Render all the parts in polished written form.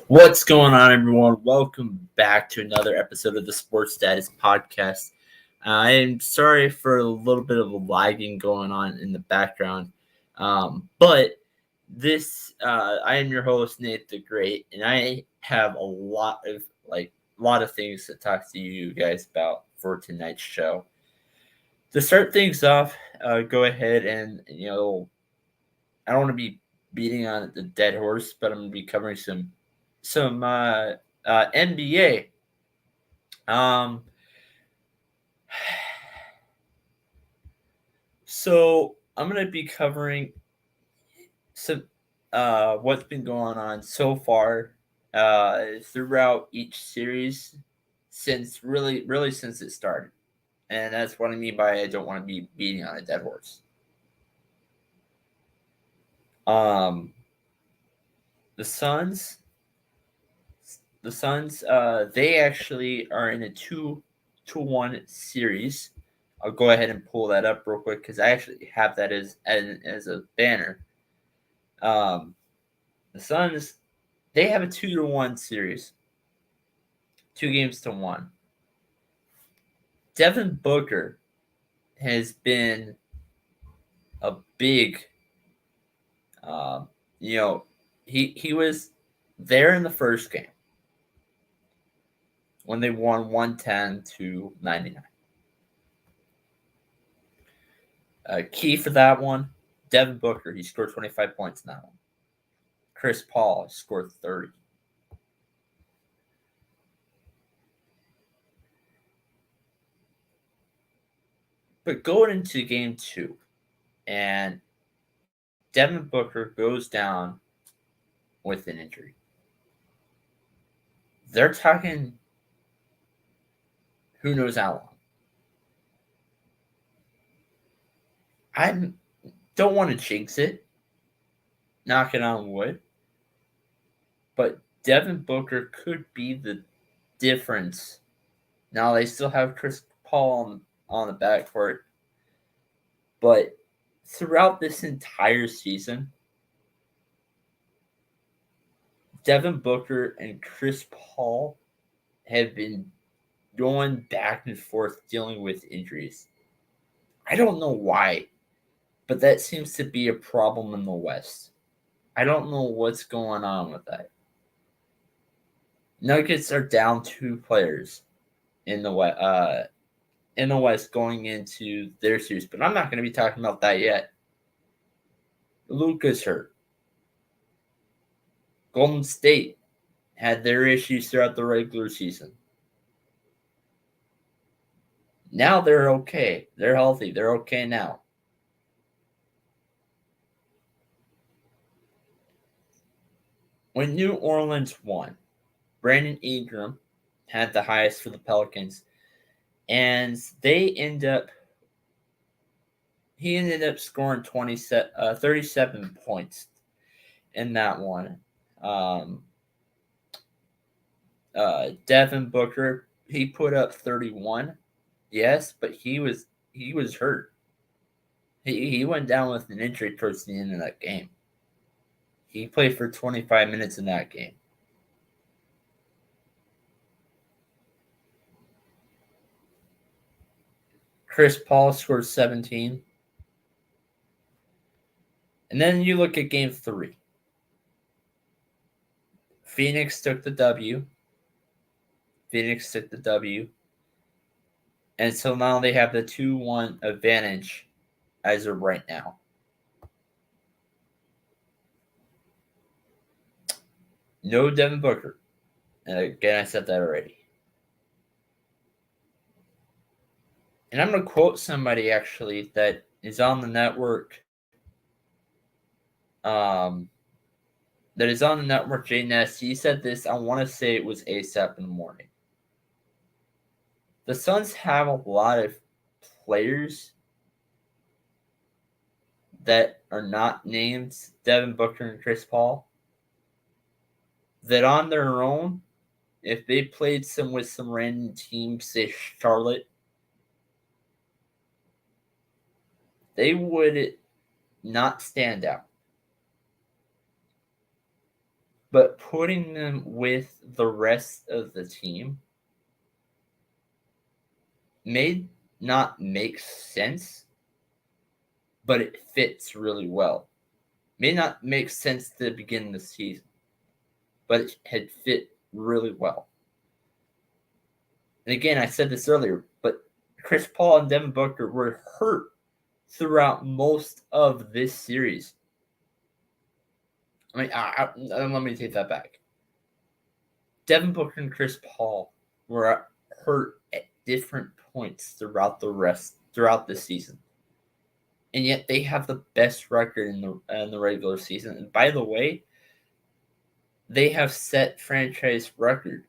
What's going on, everyone? Welcome back to another episode of the Sportsstatus podcast. I'm sorry for a little bit of a lagging going on in the background, but I am your host, Nate the Great, and I have a lot of things to talk to you guys about for tonight's show. To start things off, go ahead and I don't want to be beating on the dead horse, but I'm going to be covering some NBA. Um, so I'm going to be covering some what's been going on so far throughout each series since really since it started, and that's what I mean by I don't want to be beating on a dead horse. Um, the Suns, they actually are in a 2-1 series. I'll go ahead and pull that up real quick because I actually have that as a banner. The Suns, they have a 2-1 series, 2-1. Devin Booker has been a big, um, you know, he was there in the first game when they won 110-99. Key for that one, Devin Booker, he scored 25 points in that one. Chris Paul scored 30. But going into game 2, and Devin Booker goes down with an injury. They're talking who knows how long. I don't want to jinx it, knocking on wood, but Devin Booker could be the difference. Now they still have Chris Paul on the backcourt, but throughout this entire season, Devin Booker and Chris Paul have been going back and forth dealing with injuries. I don't know why, but that seems to be a problem in the West. I don't know what's going on with that. Nuggets are down 2 players in the West going into their series, but I'm not going to be talking about that yet. Luka's hurt. Golden State had their issues throughout the regular season. Now they're okay. They're healthy. They're okay now. When New Orleans won, Brandon Ingram had the highest for the Pelicans, and he ended up scoring 37 points in that one. Devin Booker, he put up 31, yes, but he was hurt. He went down with an injury towards the end of that game. He played for 25 minutes in that game. Chris Paul scored 17. And then you look at game 3. Phoenix took the W. And so now they have the 2-1 advantage as of right now. No Devin Booker. And again, I said that already. And I'm going to quote somebody actually that is on the network. Jay Ness. He said this, I want to say it was ASAP in the morning. The Suns have a lot of players that are not named Devin Booker and Chris Paul that on their own, if they played with some random team, say Charlotte, they would not stand out. but putting them with the rest of the team may not make sense, but it fits really well. May not make sense to begin the season, but it had fit really well. And again, I said this earlier, but Chris Paul and Devin Booker were hurt throughout most of this series. I mean, let me take that back. Devin Booker and Chris Paul were hurt at different points throughout the season, and yet they have the best record in the regular season. And by the way, they have set franchise record.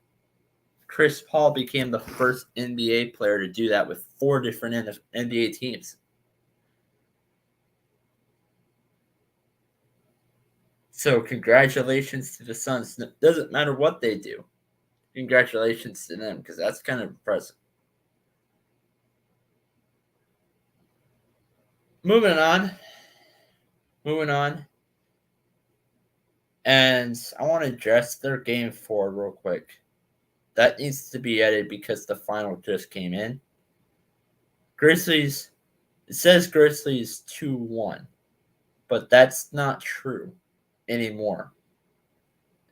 Chris Paul became the first NBA player to do that with 4 different NBA teams. So congratulations to the Suns. It doesn't matter what they do. Congratulations to them, because that's kind of impressive. Moving on. And I want to address their game 4 real quick. That needs to be added because the final just came in. Grizzlies, it says Grizzlies 2-1, but that's not true anymore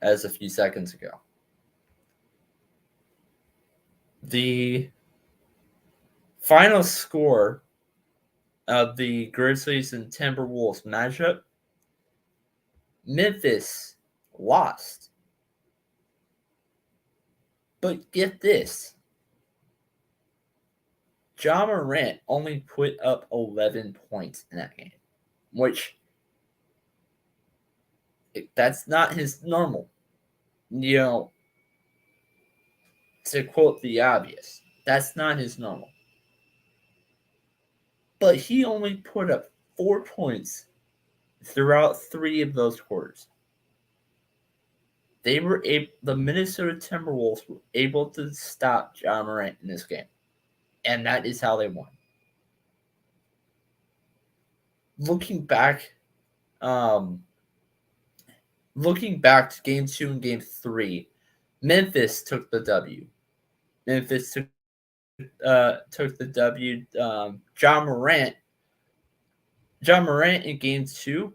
as a few seconds ago. The final score of the Grizzlies and Timberwolves matchup, Memphis lost. But get this. Ja Morant only put up 11 points in that game, which that's not his normal. You know, to quote the obvious, that's not his normal. But he only put up 4 points throughout 3 of those quarters. The Minnesota Timberwolves were able to stop Ja Morant in this game, and that is how they won. Looking back to Game 2 and Game 3, Memphis took the W. Memphis took the W. Ja Morant in Game 2,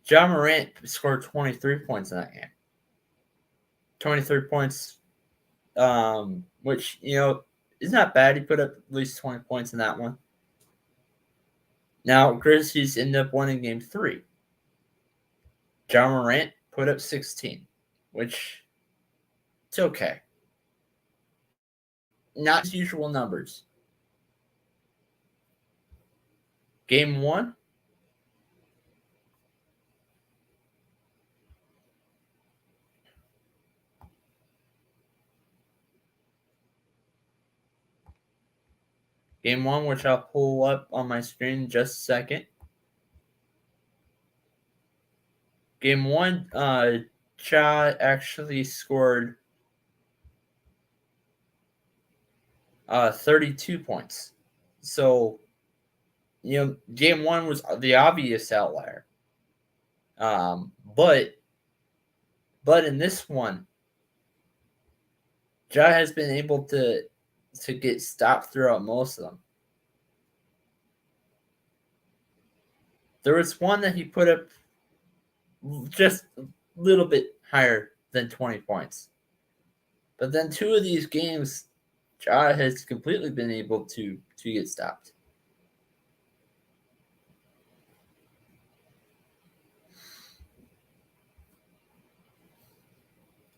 Ja Morant scored 23 points in that game. 23 points, which, is not bad. He put up at least 20 points in that one. Now, Grizzlies end up winning Game 3. Ja Morant put up 16, which it's okay. Not his usual numbers. Game 1, which I'll pull up on my screen in just a second. Game 1, Ja actually scored 32 points. So, Game 1 was the obvious outlier. But in this one, Ja has been able to get stopped throughout most of them. There was one that he put up just a little bit higher than 20 points. But then 2 of these games, Ja has completely been able to get stopped.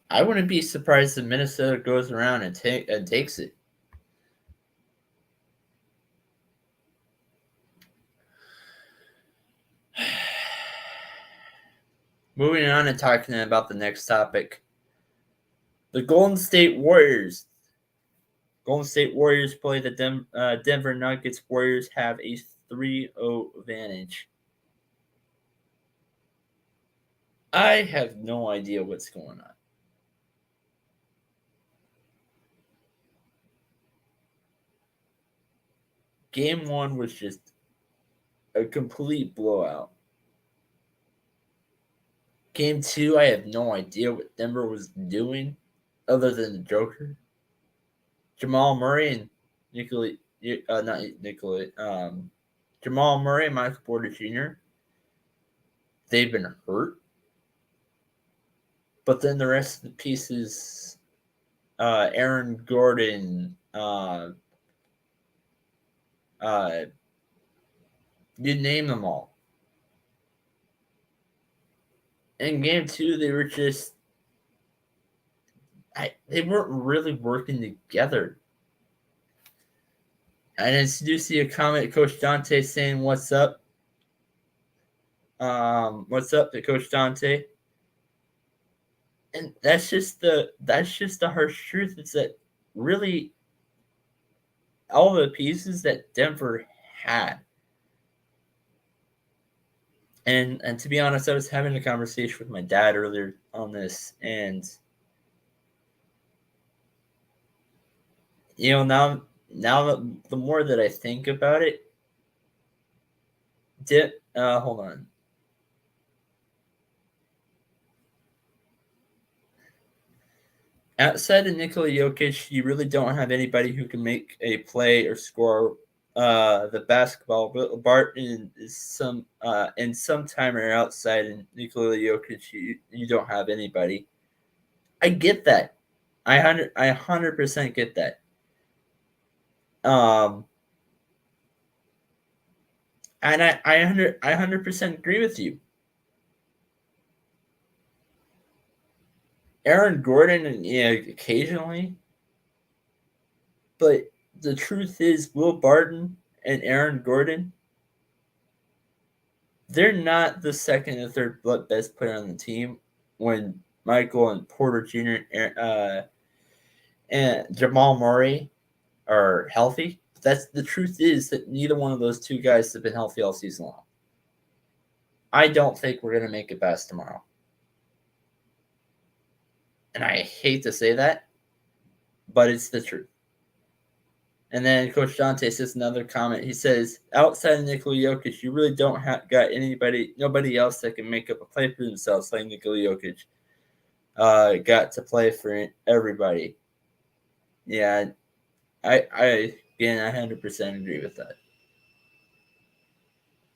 I wouldn't be surprised if Minnesota goes around and takes it. Moving on and talking about the next topic. The Golden State Warriors. Golden State Warriors play the Denver Nuggets. Warriors have a 3-0 advantage. I have no idea what's going on. Game 1 was just a complete blowout. Game 2, I have no idea what Denver was doing other than the Joker. Jamal Murray and Jamal Murray and Michael Porter Jr., they've been hurt. But then the rest of the pieces, Aaron Gordon, you name them all. In game 2, they were just they weren't really working together. And I do see a comment, Coach Dante saying, "What's up? What's up to Coach Dante?" And that's just the harsh truth. Is that really all the pieces that Denver had? And to be honest, I was having a conversation with my dad earlier on this, and now that the more that I think about it, hold on. Outside of Nikola Jokic, you really don't have anybody who can make a play or score the basketball. But Barton is some timer outside, and Nikola Jokic, you don't have anybody. I get that. I 100% get that. And I 100% agree with you. Aaron Gordon, occasionally. But the truth is, Will Barton and Aaron Gordon, they're not the second and third best player on the team when Michael and Porter Jr. And Jamal Murray are healthy. That's the truth is that neither one of those two guys have been healthy all season long. I don't think we're going to make it past tomorrow. And I hate to say that, but it's the truth. And then Coach Dante says another comment. He says, outside of Nikola Jokic, you really don't got nobody else that can make up a play for themselves like Nikola Jokic. Got to play for everybody. Yeah, I 100% agree with that.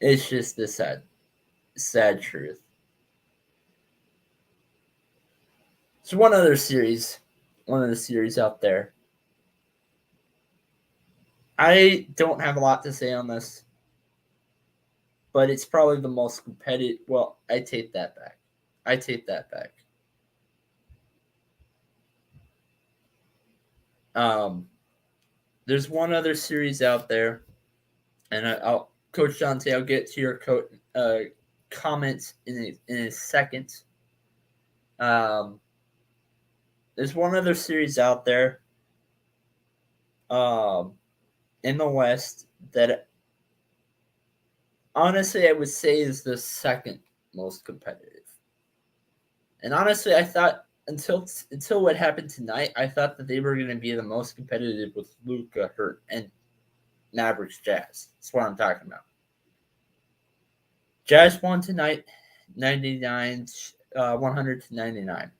It's just the sad truth. So one other series out there. I don't have a lot to say on this, but it's probably the most competitive. Well, I take that back. There's one other series out there, and I'll Coach Dante, I'll get to your comments in a second. There's one other series out there in the West that honestly I would say is the second most competitive. And honestly, I thought until what happened tonight, I thought that they were going to be the most competitive with Luka hurt and Mavericks Jazz. That's what I'm talking about. Jazz won tonight, 100 to 99.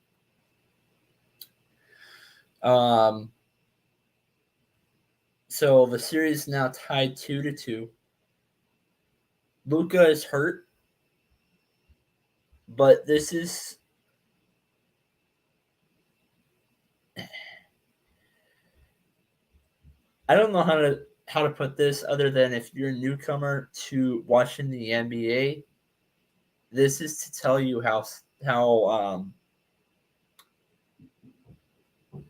So the series is now tied 2-2. Luka is hurt, but this is I don't know how to put this other than if you're a newcomer to watching the NBA, this is to tell you how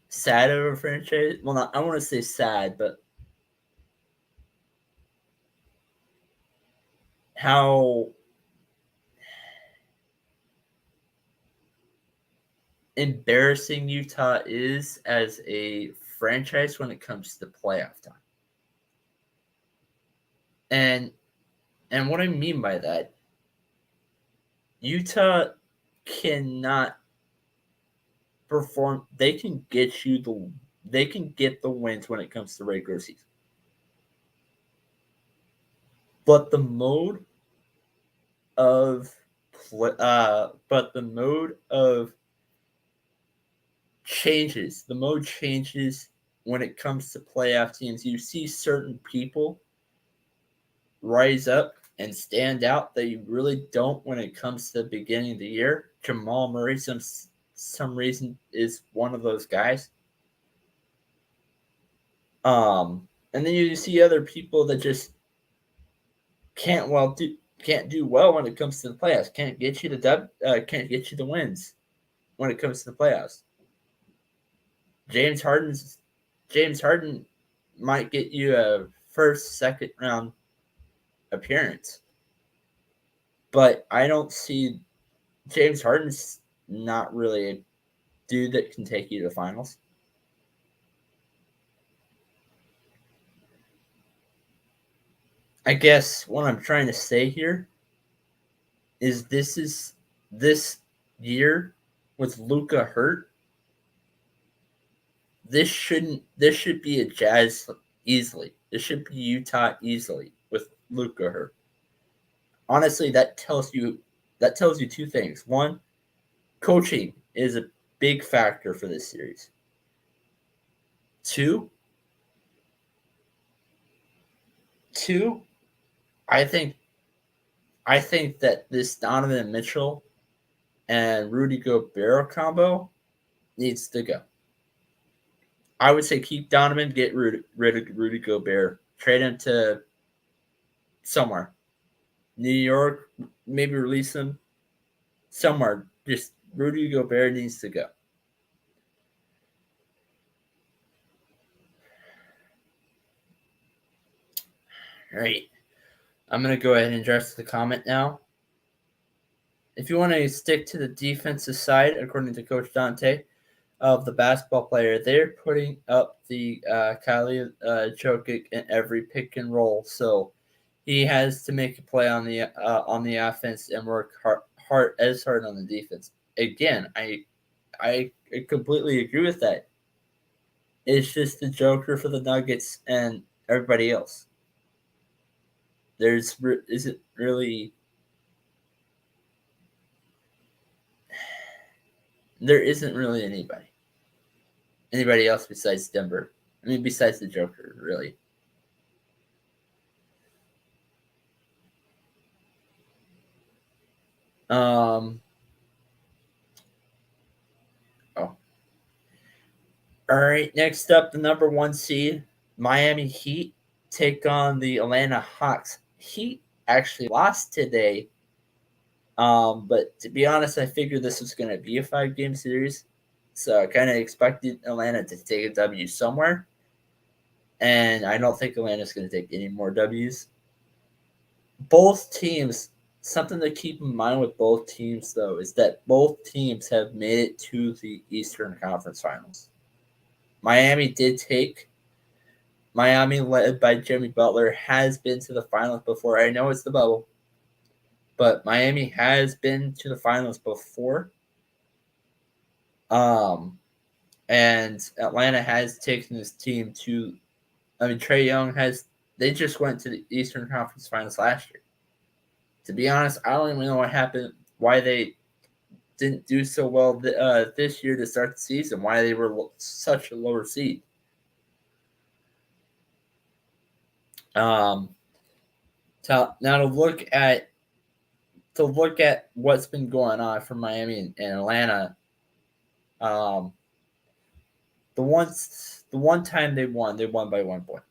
sad of a franchise. Well, I don't want to say sad, but how embarrassing Utah is as a franchise when it comes to playoff time. And what I mean by that, Utah cannot perform. They can get the wins when it comes to regular season. but the mode of changes. The mode changes when it comes to playoff teams. You see certain people rise up and stand out that you really don't when it comes to the beginning of the year. Jamal Murray, some reason, is one of those guys. And then you see other people that just can't do well when it comes to the playoffs. Can't get you the wins when it comes to the playoffs. James Harden might get you a first, second round appearance, but I don't see James Harden's not really a dude that can take you to the finals. I guess what I'm trying to say here is this year with Luka hurt. This should be a Jazz easily. This should be Utah easily with Luka hurt. Honestly, that tells you two things. One, coaching is a big factor for this series. Two, I think that this Donovan Mitchell and Rudy Gobert combo needs to go. I would say keep Donovan, get rid of Rudy Gobert, trade him to somewhere. New York, maybe release him somewhere. Just Rudy Gobert needs to go. All right. I'm going to go ahead and address the comment now. If you want to stick to the defensive side, according to Coach Dante, of the basketball player, they're putting up the Kylie Jokic in every pick and roll. So he has to make a play on the offense and work hard on the defense. Again, I completely agree with that. It's just the Joker for the Nuggets and everybody else. There isn't really anybody else besides Denver. I mean, besides the Joker, really. All right, next up, the number 1 seed, Miami Heat, take on the Atlanta Hawks. Heat actually lost today, but to be honest, I figured this was going to be a 5-game series, so I kind of expected Atlanta to take a W somewhere, and I don't think Atlanta's going to take any more Ws. Both teams, something to keep in mind with both teams, though, is that both teams have made it to the Eastern Conference Finals. Miami, led by Jimmy Butler, has been to the finals before. I know it's the bubble, but Miami has been to the finals before. And Atlanta has taken this team to. I mean, Trae Young they just went to the Eastern Conference Finals last year. To be honest, I don't even know what happened, why they didn't do so well this year to start the season, why they were such a lower seed. Now to look at what's been going on for Miami and Atlanta. The one time they won by 1 point.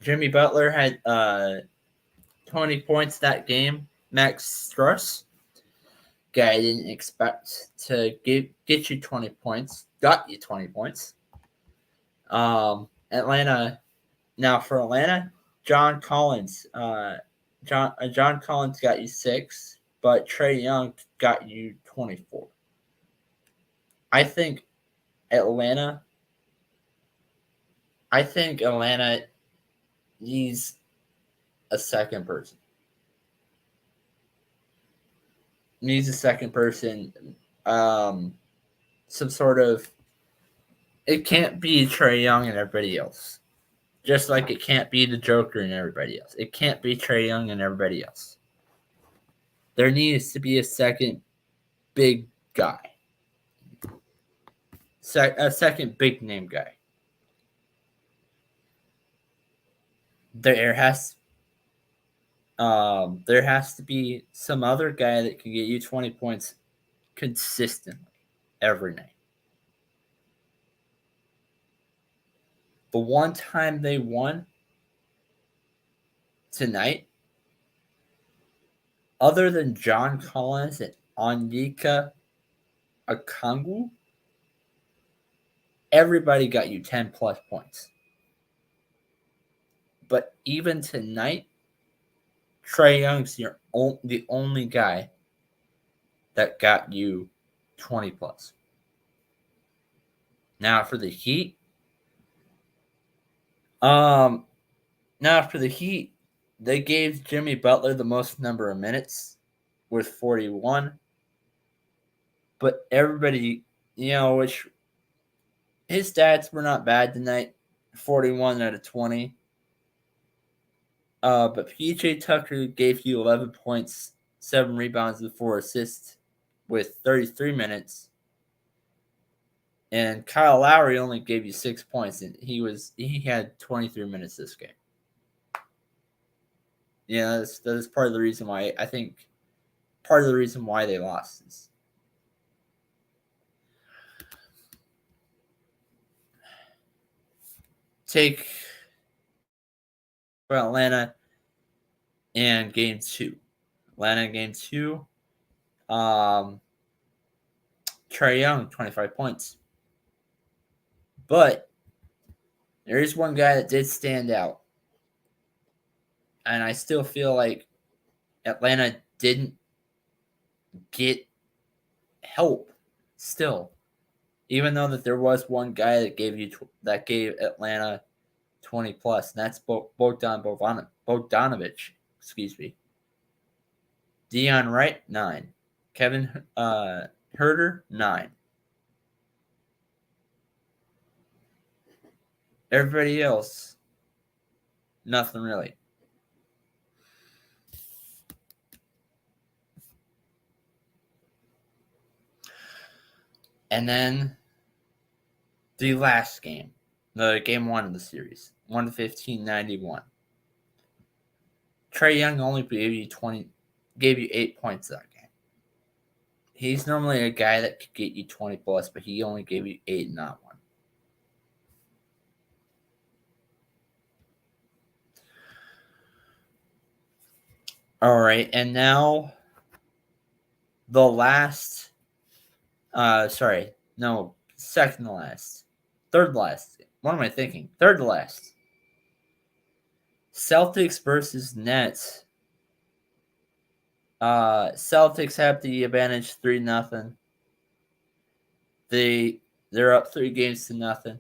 Jimmy Butler had 20 points that game. Max Strus, guy I didn't expect to get you 20 points, got you 20 points. Atlanta. Now for Atlanta, John Collins. John Collins got you 6, but Trae Young got you 24. I think Atlanta needs a second person. Some sort of. It can't be Trae Young and everybody else. Just like it can't be the Joker and everybody else. It can't be Trae Young and everybody else. There needs to be a second big guy. A second big name guy. There has to be some other guy that can get you 20 points consistently every night. The one time they won tonight, other than John Collins and Onyeka Okongwu, everybody got you 10 plus points. But even tonight, Trae Young's the only guy that got you 20 plus. Now for the Heat, they gave Jimmy Butler the most number of minutes with 41. But everybody, which his stats were not bad tonight, 41 out of 20. But PJ Tucker gave you 11 points, 7 rebounds, and 4 assists with 33 minutes. And Kyle Lowry only gave you 6 points, and he had 23 minutes this game. Yeah, that's part of the reason why they lost is take Atlanta and game 2. Atlanta game 2. Trae Young, 25 points. But there is one guy that did stand out. And I still feel like Atlanta didn't get help still. Even though that there was one guy that gave Atlanta 20 plus, and that's Bogdanovich. Excuse me. Dion Wright, 9. Kevin Herter, 9. Everybody else, nothing really. And then the last game, the game 1 of the series, 115-91. Trae Young only gave you 8 points that game. He's normally a guy that could get you 20 plus, but he only gave you 8 in that one. All right, and now the last, second to last, third last. What am I thinking? Third to last. Celtics versus Nets. Celtics have the advantage 3-0. They're up 3 games to nothing.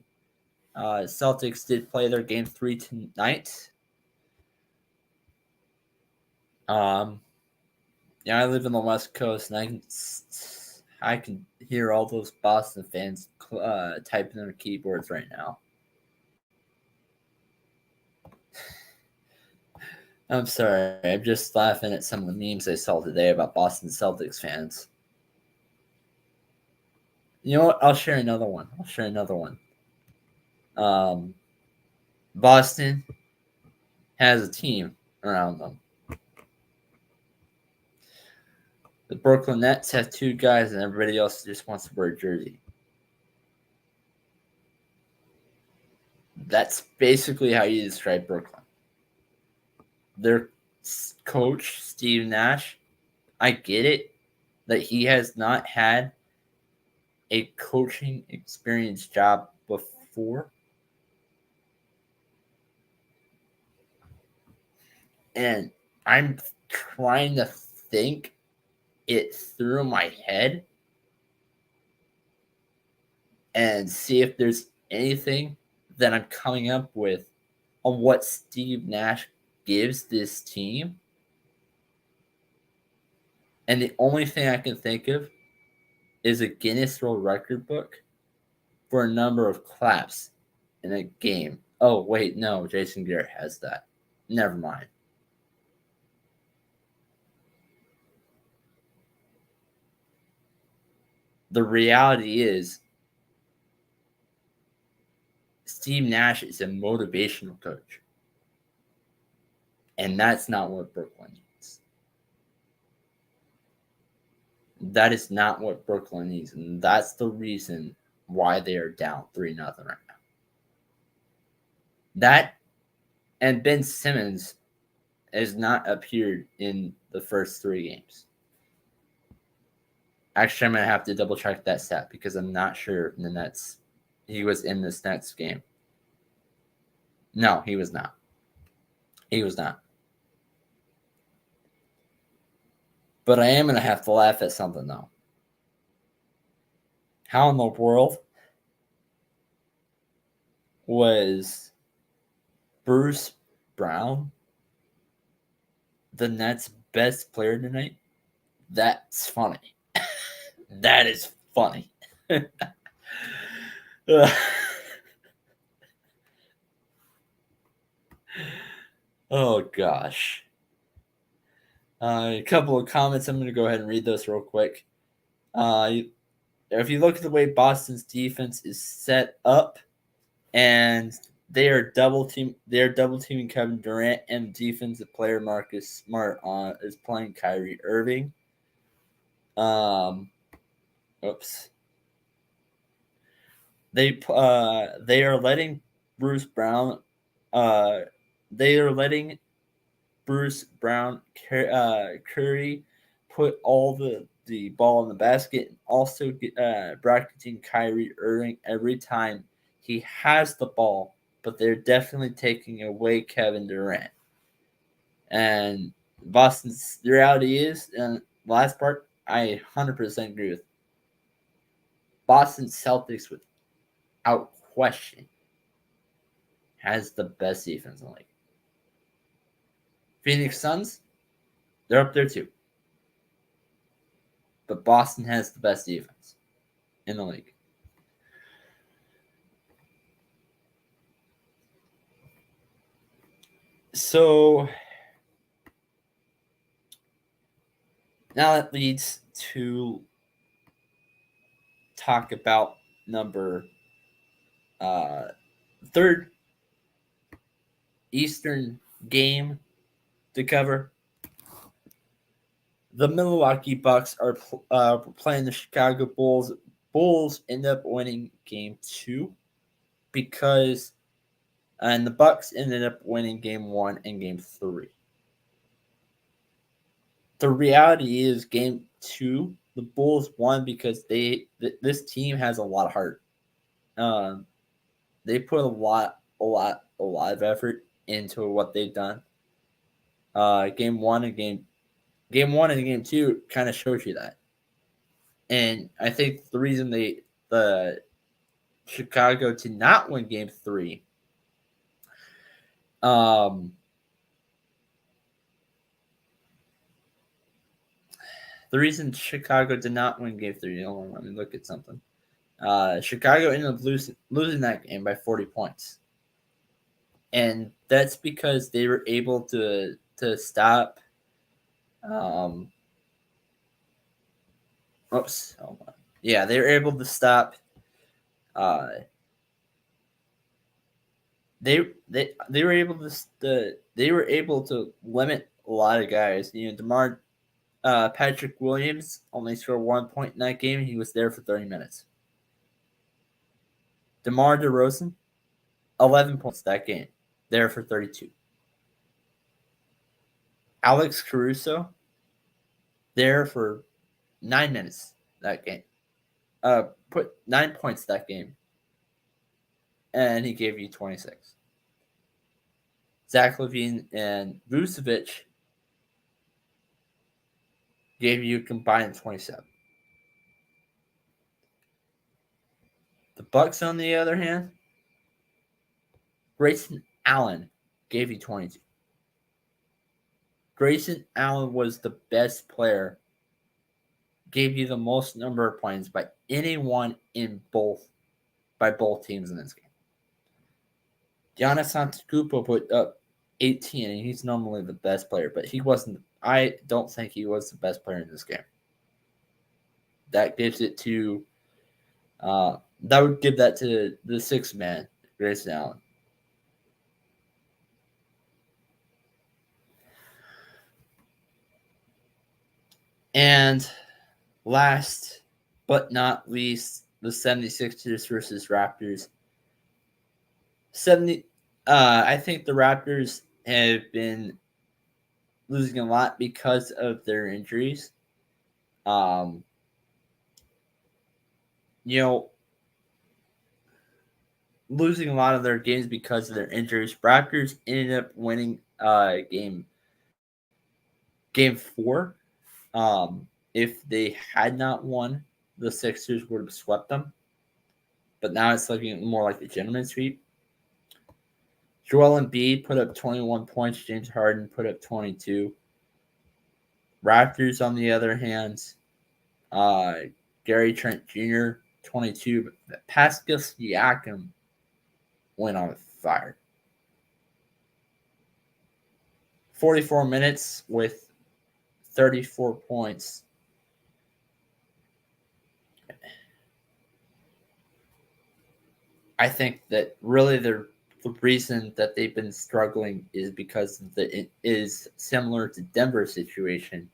Celtics did play their game 3 tonight. Yeah, I live in the West Coast, and I can hear all those Boston fans typing on their keyboards right now. I'm sorry. I'm just laughing at some of the memes I saw today about Boston Celtics fans. You know what? I'll share another one. Boston has a team around them. The Brooklyn Nets have 2 guys, and everybody else just wants to wear a jersey. That's basically how you describe Brooklyn. Their coach, Steve Nash, I get it that he has not had a coaching experience job before. And I'm trying to think it through my head and see if there's anything that I'm coming up with on what Steve Nash gives this team. And the only thing I can think of is a Guinness World Record book for a number of claps in a game. Oh, wait, no, Jason Garrett has that. Never mind. The reality is, Steve Nash is a motivational coach. And that's not what Brooklyn needs. That is not what Brooklyn needs. And that's the reason why they are down 3-0 right now. That and Ben Simmons has not appeared in the first 3 games. Actually, I'm going to have to double check that stat because I'm not sure the Nets. He was in this Nets game. No, he was not. He was not. But I am going to have to laugh at something, though. How in the world was Bruce Brown the Nets' best player tonight? That's funny. That is funny. Oh, gosh. A couple of comments. I'm going to go ahead and read those real quick. If you look at the way Boston's defense is set up, and they are double teaming Kevin Durant, and defensive player Marcus Smart is playing Kyrie Irving. Oops. They are letting Bruce Brown. They are letting Bruce Brown Curry put all the ball in the basket, and also bracketing Kyrie Irving every time he has the ball, but they're definitely taking away Kevin Durant. And Boston's the reality is, and the last part, I 100% agree with. Boston Celtics, without question, has the best defense in the league. Phoenix Suns, they're up there too. But Boston has the best defense in the league. So now that leads to talk about number third Eastern game to cover. The Milwaukee Bucks are playing the Chicago Bulls. Bulls end up winning game 2 because, and the Bucks ended up winning game 1 and game 3. The reality is, game 2, the Bulls won because this team has a lot of heart. They put a lot of effort into what they've done. Game 1 and game 2 kind of shows you that. And I think the reason the Chicago did not win game 3, the reason Chicago did not win game 3, let me look at something. Chicago ended up losing that game by 40 points. And that's because they were able to stop. Oops, hold on. Yeah, they were able to stop. They were able to limit a lot of guys. Patrick Williams only scored 1 point in that game. He was there for 30 minutes. DeMar DeRozan, 11 points that game, there for 32. Alex Caruso, there for 9 minutes that game. Put 9 points that game, and he gave you 26. Zach LaVine and Vucevic gave you combined 27. The Bucks, on the other hand, Grayson Allen gave you 22. Grayson Allen was the best player, gave you the most number of points by anyone by both teams in this game. Giannis Antetokounmpo put up 18, and he's normally the best player, but he wasn't. I don't think he was the best player in this game. That gives it to that would give that to the sixth man, Grayson Allen. And last but not least, the 76ers versus Raptors. I think the Raptors have been losing a lot because of their injuries. Um, you know, losing a lot of their games because of their injuries. Raptors ended up winning game 4. If they had not won, the Sixers would have swept them. But now it's looking more like a gentleman's sweep. Joel Embiid put up 21 points. James Harden put up 22. Raptors, on the other hand, Gary Trent Jr., 22. But Pascal Siakam went on fire. 44 minutes with 34 points. I think that really the reason that they've been struggling is because it is similar to Denver's situation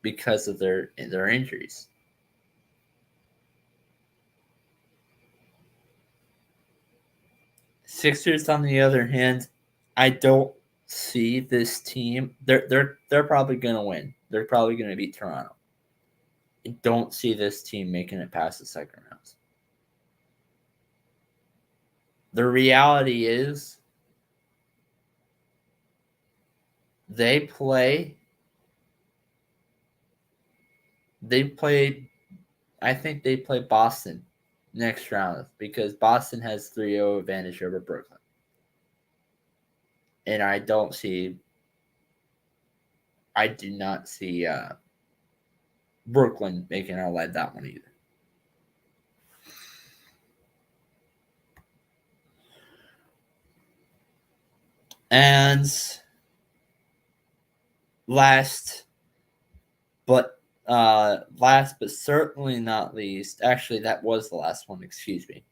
because of their injuries. Sixers, on the other hand, I don't see this team. They're probably gonna win. They're probably gonna beat Toronto. I don't see this team making it past the second rounds. The reality is they play. I think they play Boston next round because Boston has 3-0 advantage over Brooklyn. And I do not see Brooklyn making our light that one either. And last but certainly not least, actually that was the last one, excuse me.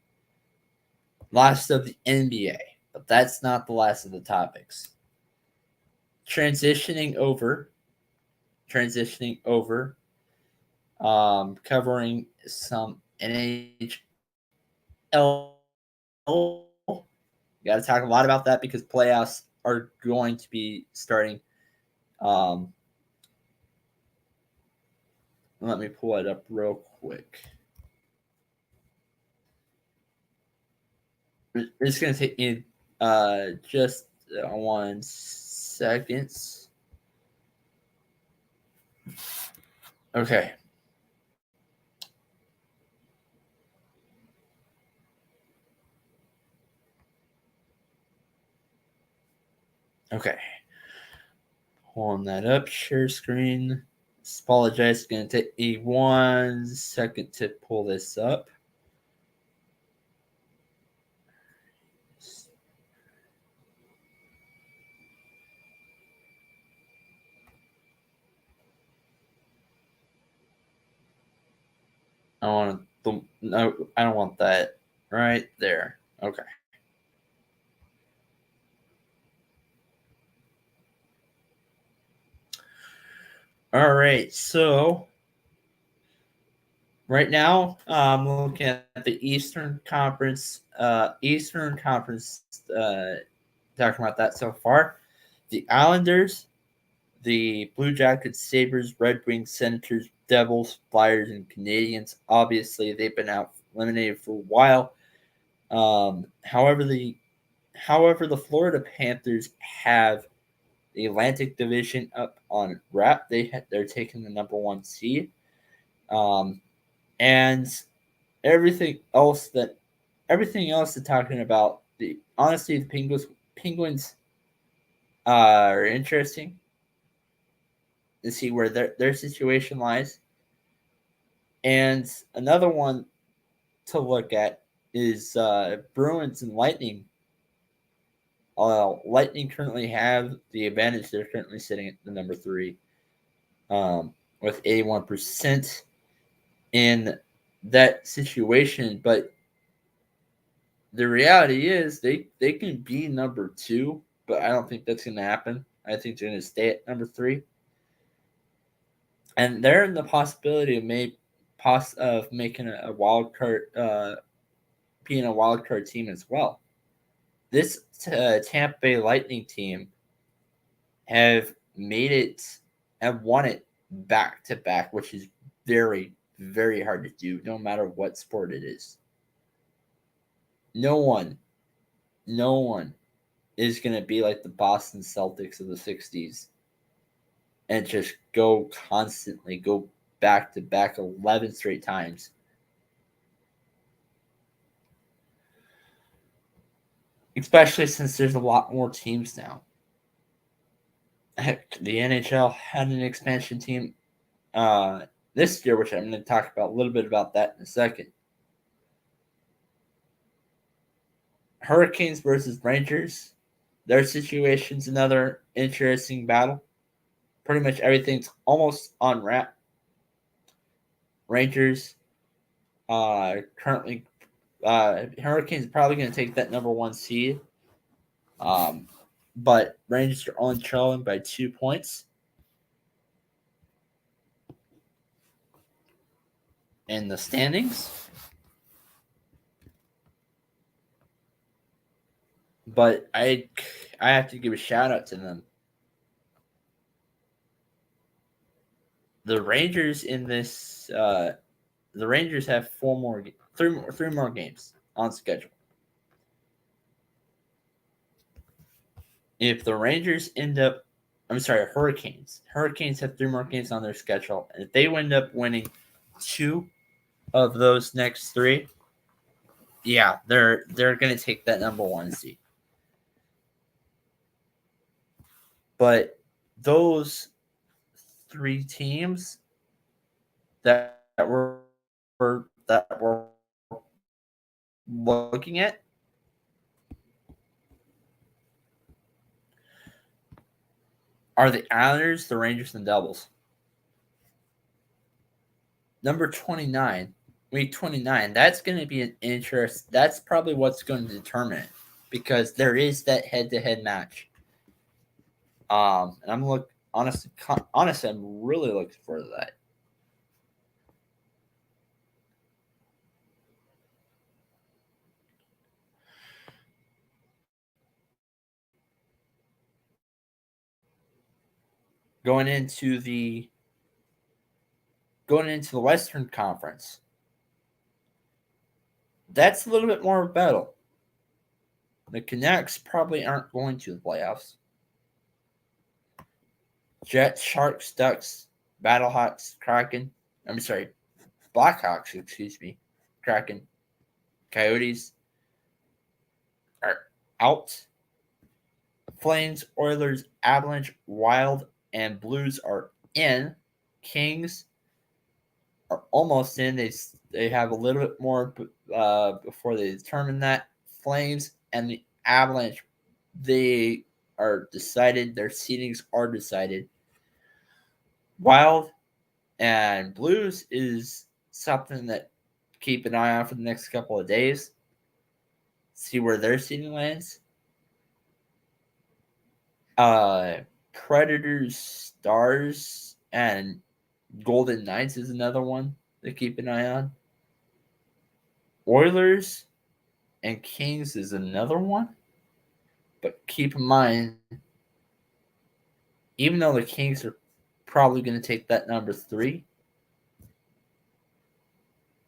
Last of the NBA, but that's not the last of the topics. Transitioning over, covering some NHL. Got to talk a lot about that because playoffs are going to be starting. Let me pull it up real quick. It's going to take me just 1 second. Okay. Okay. Pulling that up. Share screen. Apologize. It's going to take me 1 second to pull this up. No, I don't want that. Right there. Okay. All right. So right now, I'm looking at the Eastern Conference. Talking about that so far. The Islanders, the Blue Jackets, Sabres, Red Wings, Senators, Devils, Flyers, and Canadians. Obviously, they've been out eliminated for a while. However, the Florida Panthers have the Atlantic Division up on wrap. They're taking the number 1 seed. And everything else they're talking about, the Penguins are interesting to see where their situation lies. And another one to look at is Bruins and Lightning. Lightning currently have the advantage. They're currently sitting at the number 3 with 81% in that situation. But the reality is they can be number 2, but I don't think that's going to happen. I think they're going to stay at number 3. And they're in the possibility of making a wild card, being a wild card team as well. This Tampa Bay Lightning team have won it back to back, which is very, very hard to do, no matter what sport it is. No one is going to be like the Boston Celtics of the 60s and just go back to back 11 straight times. Especially since there's a lot more teams now. Heck, the NHL had an expansion team this year, which I'm going to talk about a little bit about that in a second. Hurricanes versus Rangers. Their situation's another interesting battle. Pretty much everything's almost on wrap. Rangers currently Hurricanes are probably going to take that number 1 seed. But Rangers are only trailing by 2 points. In the standings. But I have to give a shout out to them. The Rangers in this the Rangers have three more games on schedule. If the Rangers Hurricanes have 3 more games on their schedule, and if they end up winning 2 of those next 3, yeah, they're going to take that number 1 seed. But those 3 teams that we're looking at are the Islanders, the Rangers, and the Devils. Number 29, week 29, that's going to be an interest. That's probably what's going to determine it, because there is that head-to-head match. And honestly, I'm really looking forward to that. Going into the Western Conference, that's a little bit more of a battle. The Canucks probably aren't going to the playoffs. Jets, Sharks, Ducks, Battlehawks, Kraken. I'm sorry, Blackhawks, excuse me. Kraken, Coyotes are out. Flames, Oilers, Avalanche, Wild, and Blues are in. Kings are almost in. They have a little bit more before they determine that. Flames and the Avalanche, they are decided. Their seedings are decided. Wild and Blues is something that keep an eye on for the next couple of days. See where their seeding lands. Predators, Stars, and Golden Knights is another one to keep an eye on. Oilers and Kings is another one. But keep in mind, even though the Kings are probably going to take that number 3,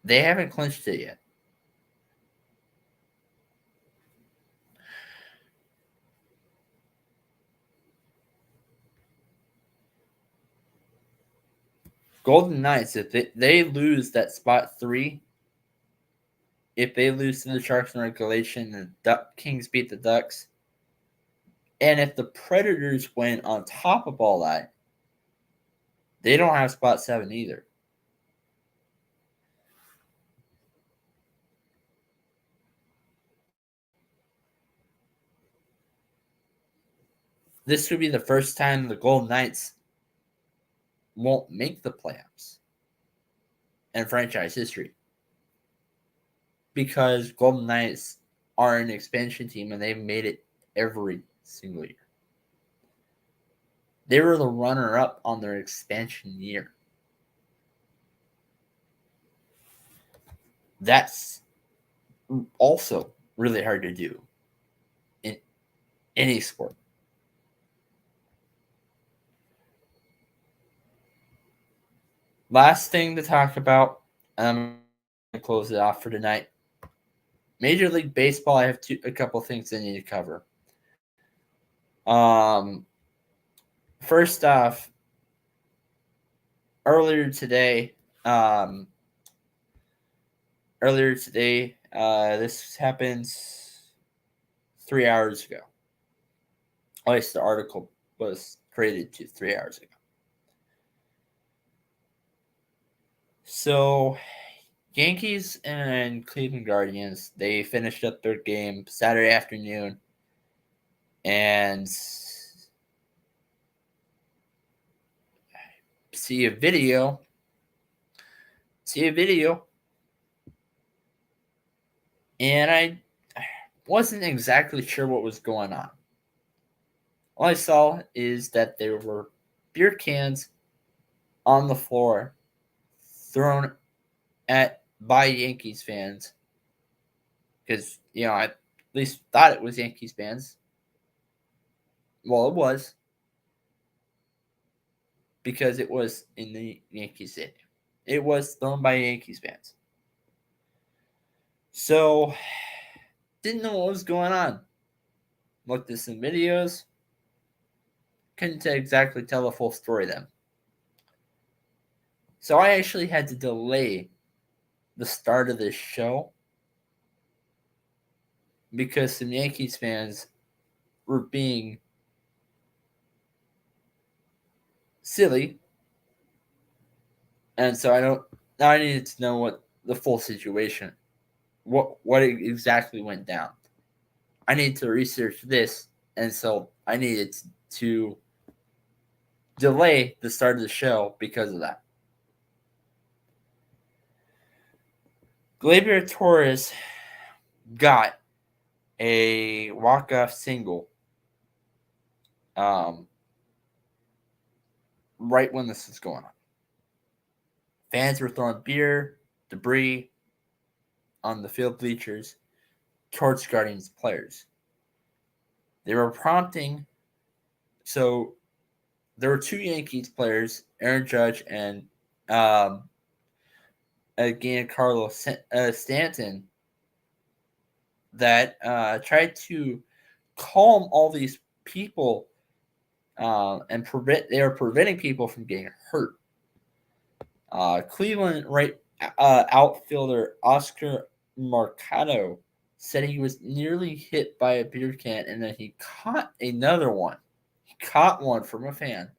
they haven't clinched it yet. Golden Knights, if they lose that spot 3, if they lose to the Sharks in regulation and the Kings beat the Ducks, and if the Predators win on top of all that, they don't have spot 7 either. this would be the first time the Golden Knights won't make the playoffs in franchise history, because Golden Knights are an expansion team and they've made it every single year. They were the runner-up on their expansion year. That's also really hard to do in any sport. Last thing to talk about, I'm going to close it off for tonight. Major League Baseball, I have a couple things I need to cover. First off, earlier today, this happens 3 hours ago. At least the article was created 3 hours ago. So, Yankees and Cleveland Guardians, they finished up their game Saturday afternoon, and see a video, and I wasn't exactly sure what was going on. All I saw is that there were beer cans on the floor thrown by Yankees fans, because I at least thought it was Yankees fans. Well, it was, because it was in the Yankee Stadium. It was thrown by Yankees fans. So, didn't know what was going on. Looked at some videos. Couldn't exactly tell the full story then. So I actually had to delay the start of this show because some Yankees fans were being silly. And so I needed to know what the full situation, what exactly went down. I need to research this, and so I needed to delay the start of the show because of that. Gleyber Torres got a walk-off single right when this was going on. Fans were throwing beer, debris on the field bleachers towards Guardians players. They were prompting, so there were 2 Yankees players, Aaron Judge and Giancarlo Stanton, that tried to calm all these people and they were preventing people from getting hurt. Cleveland outfielder Oscar Mercado said he was nearly hit by a beer can and then he caught another one. He caught one from a fan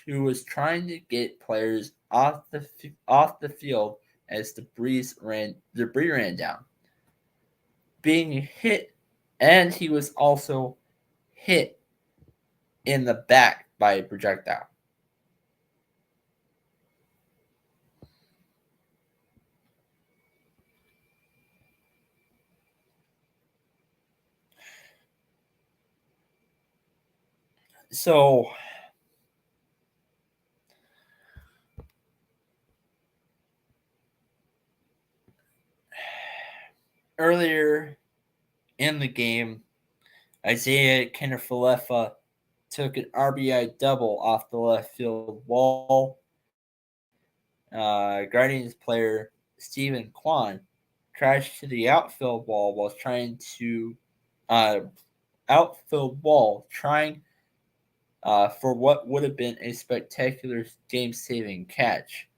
who was trying to get players off the field as debris ran down. Being hit, and he was also hit in the back by a projectile. So, earlier in the game, Isaiah Kiner-Falefa took an RBI double off the left field wall. Guardians player Stephen Kwan crashed to the outfield wall while trying for what would have been a spectacular game-saving catch.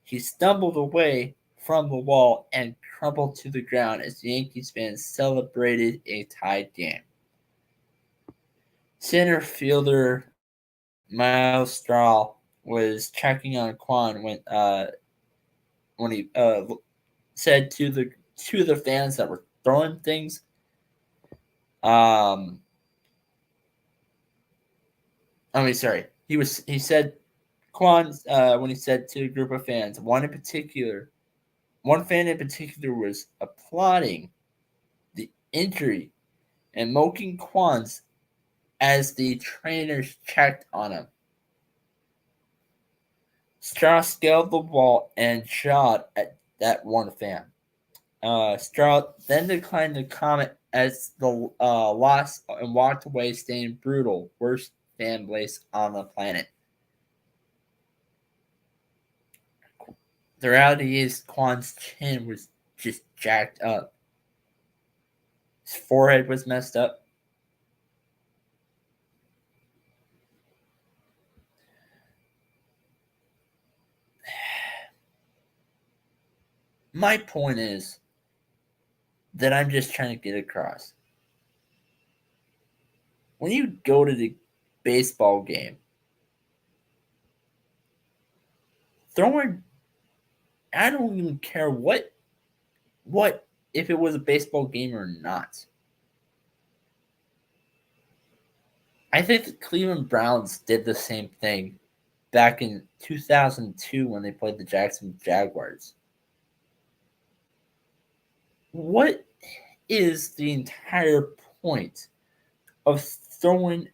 He stumbled away from the wall and crumpled to the ground as the Yankees fans celebrated a tied game. Center fielder Miles Straw was checking on Kwan when he said to the fans that were throwing things, I mean, sorry. He said Quan when he said to a group of fans, one fan in particular was applauding the injury and mocking Quan's as the trainers checked on him. Strauss scaled the wall and shot at that one fan. Strauss then declined to comment as the loss and walked away, staying brutal, worst fan base on the planet. The reality is, Quan's chin was just jacked up. His forehead was messed up. My point is that I'm just trying to get across. When you go to the baseball game, throwing, I don't even care what if it was a baseball game or not. I think the Cleveland Browns did the same thing back in 2002 when they played the Jacksonville Jaguars. What is the entire point of throwing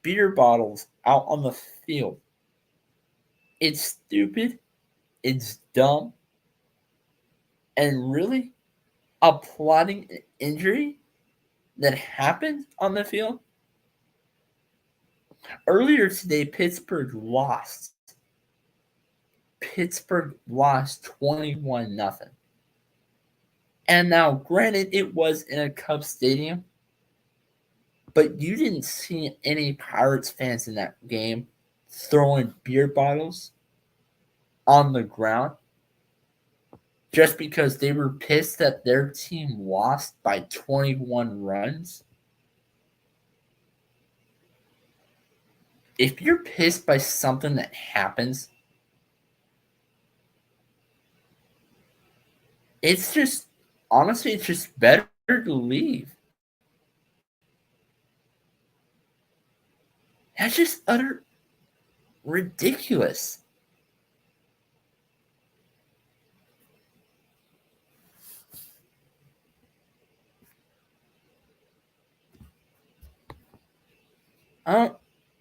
beer bottles out on the field? It's stupid, it's dumb, and really applauding an injury that happened on the field? Earlier today, Pittsburgh lost. Pittsburgh lost 21-0. And now, granted, it was in a Cubs stadium, but you didn't see any Pirates fans in that game throwing beer bottles on the ground just because they were pissed that their team lost by 21 runs. If you're pissed by something that happens, it's just, honestly, it's just better to leave. That's just utter ridiculous.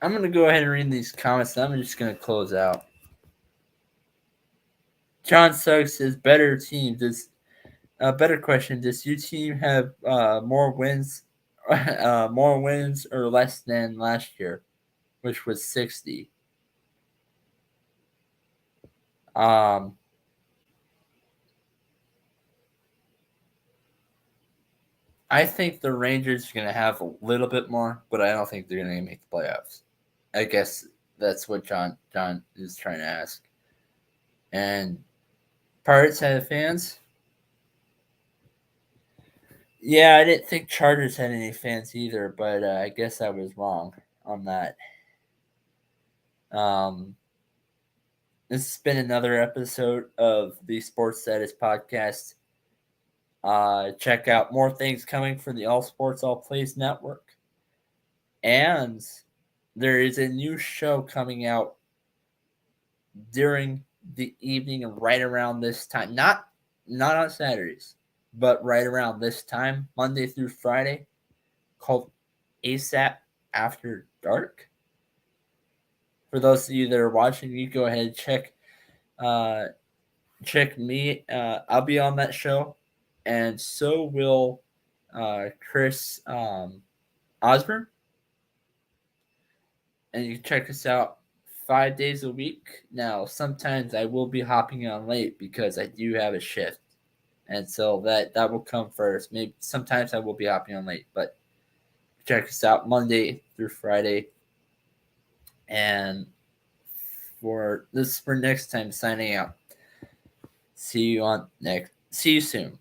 I'm going to go ahead and read these comments, and I'm just going to close out. John Suggs says, better team. Better question. Does your team have more wins or less than last year, which was 60? I think the Rangers are going to have a little bit more, but I don't think they're going to make the playoffs. I guess that's what John is trying to ask. And Pirates have fans? Yeah, I didn't think Chargers had any fans either, but I guess I was wrong on that. This has been another episode of the Sportsstatus podcast. Check out more things coming from the All Sports All Plays network. And there is a new show coming out during the evening and right around this time. Not on Saturdays, but right around this time, Monday through Friday, called ASAP After Dark. For those of you that are watching, you go ahead and check me. I'll be on that show, and so will Chris Osborne. And you can check us out 5 days a week. Now, sometimes I will be hopping on late because I do have a shift, and so that will come first. Maybe sometimes I will be hopping on late, but check us out Monday through Friday. And for next time, signing out. See you soon.